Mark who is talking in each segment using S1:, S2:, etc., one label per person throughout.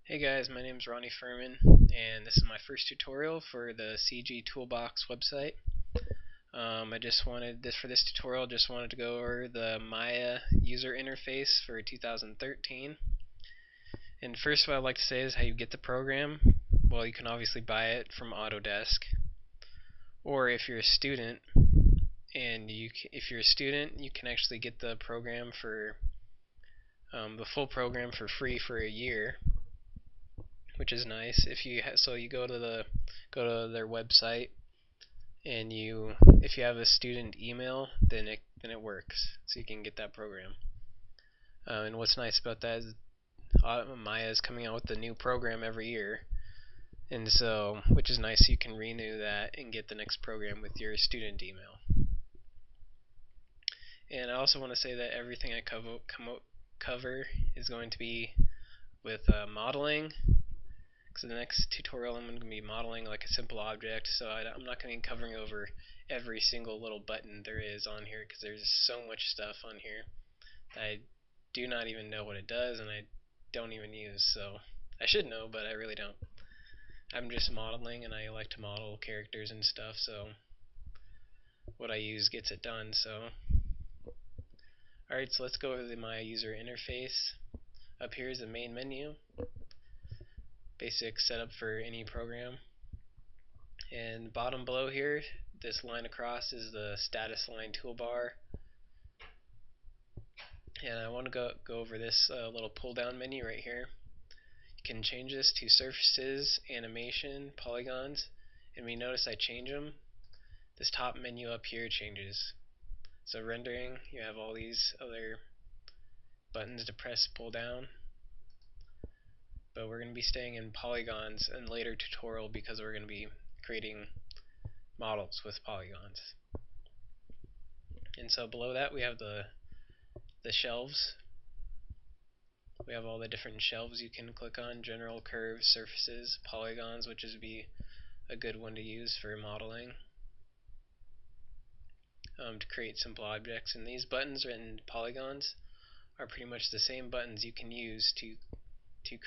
S1: Hey guys, my name is Ronnie Furman, and this is my first tutorial for the CG Toolbox website. I just wanted this for this tutorial. Just wanted to go over the Maya user interface for 2013. And first, what I'd like to say is how you get the program. Well, you can obviously buy it from Autodesk, or if you're a student, if you're a student, you can actually get the program for the full program for free for a year, which is nice. If you so you go to their website, and if you have a student email, then it works, so you can get that program. And what's nice about that is Maya is coming out with a new program every year, and so which is nice. So you can renew that and get the next program with your student email. And I also want to say that everything I cover is going to be with modeling. So the next tutorial I'm going to be modeling like a simple object, so I'm not going to be covering over every single little button there is on here, because there's so much stuff on here that I do not even know what it does, and I don't even use, so I should know, but I really don't. I'm just modeling, and I like to model characters and stuff, so what I use gets it done. So alright, so let's go over my user interface. Up here is the main menu, basic setup for any program. And bottom below here, this line across is the status line toolbar. And I want to go over this little pull down menu right here. You can change this to surfaces, animation, polygons, and we notice I change them. This top menu up here changes. So rendering, you have all these other buttons to press, pull down. But we're going to be staying in polygons in later tutorial, because we're going to be creating models with polygons. And so below that we have the shelves. We have all the different shelves you can click on: general, curves, surfaces, polygons, which would be a good one to use for modeling, to create simple objects. And these buttons and polygons are pretty much the same buttons you can use to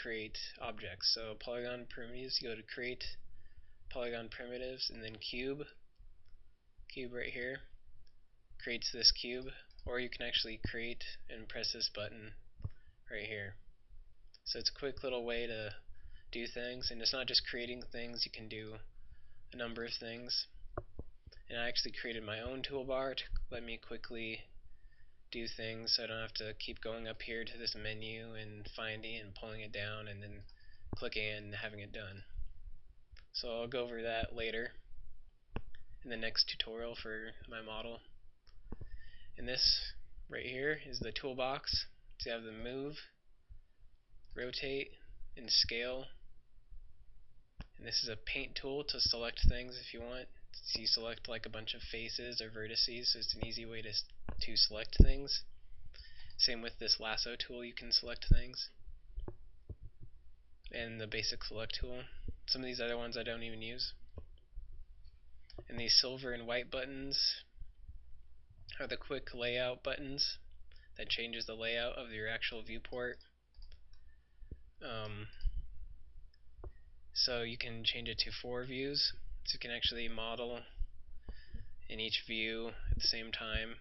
S1: create objects. So polygon primitives, you go to create polygon primitives, and then cube right here creates this cube, or you can actually create and press this button right here. So it's a quick little way to do things, and it's not just creating things, you can do a number of things. And I actually created my own toolbar to let me quickly do things, so I don't have to keep going up here to this menu and finding and pulling it down and then clicking and having it done. So I'll go over that later in the next tutorial for my model. And this right here is the toolbox. So you have the move, rotate, and scale. And this is a paint tool to select things if you want. So you select like a bunch of faces or vertices, so it's an easy way to select things. Same with this lasso tool, you can select things. And the basic select tool. Some of these other ones I don't even use. And these silver and white buttons are the quick layout buttons that changes the layout of your actual viewport. So you can change it to 4 views, so you can actually model in each view at the same time,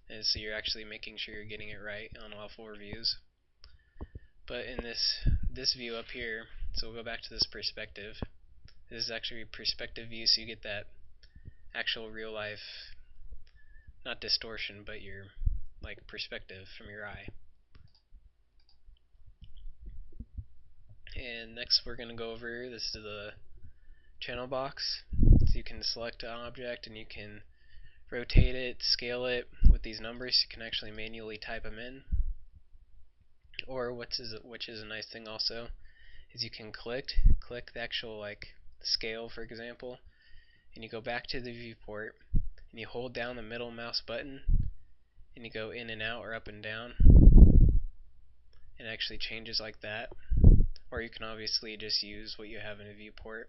S1: and so you're actually making sure you're getting it right on all 4 views. But in this view up here, so we'll go back to this perspective. This is actually a perspective view, so you get that actual real life, not distortion, but your like perspective from your eye. And next we're going to go over this is the channel box. So you can select an object and you can rotate it, scale it with these numbers. You can actually manually type them in. Or which is a nice thing also, is you can click the actual like scale, for example, and you go back to the viewport and you hold down the middle mouse button and you go in and out or up and down, and it actually changes like that. Or you can obviously just use what you have in a viewport,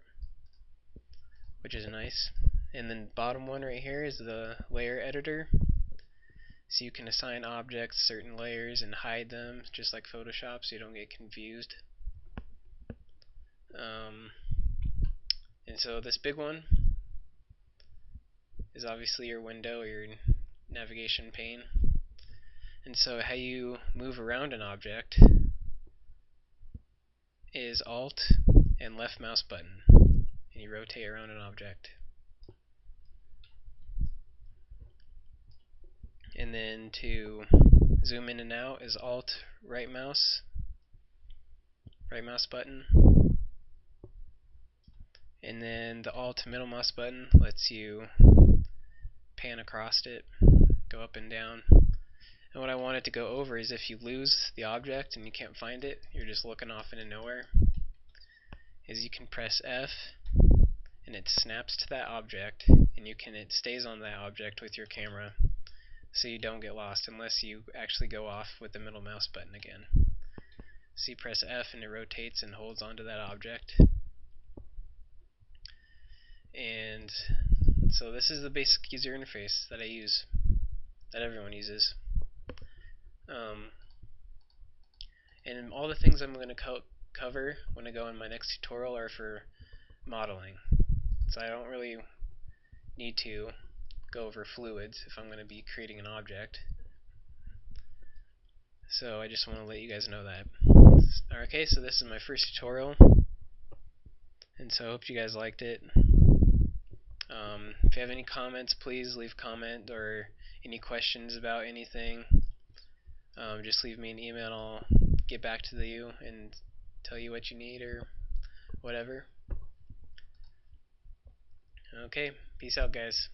S1: which is nice. And then bottom one right here is the layer editor. So you can assign objects certain layers and hide them, just like Photoshop, so you don't get confused. Um, and so this big one is obviously your window or your navigation pane. And so how you move around an object is Alt and left mouse button, and you rotate around an object. And then to zoom in and out is Alt right mouse button. And then the Alt middle mouse button lets you pan across it, go up and down. And what I want it to go over is if you lose the object and you can't find it, you're just looking off into nowhere, is you can press F and it snaps to that object, and it stays on that object with your camera, so you don't get lost unless you actually go off with the middle mouse button again. So you press F and it rotates and holds onto that object. And so this is the basic user interface that I use, that everyone uses. And all the things I'm going to cover when I go in my next tutorial are for modeling. So I don't really need to go over fluids if I'm going to be creating an object. So I just want to let you guys know that. Okay, so this is my first tutorial, and so I hope you guys liked it. If you have any comments, please leave a comment, or any questions about anything, just leave me an email and I'll get back to you and tell you what you need or whatever. Okay, peace out, guys.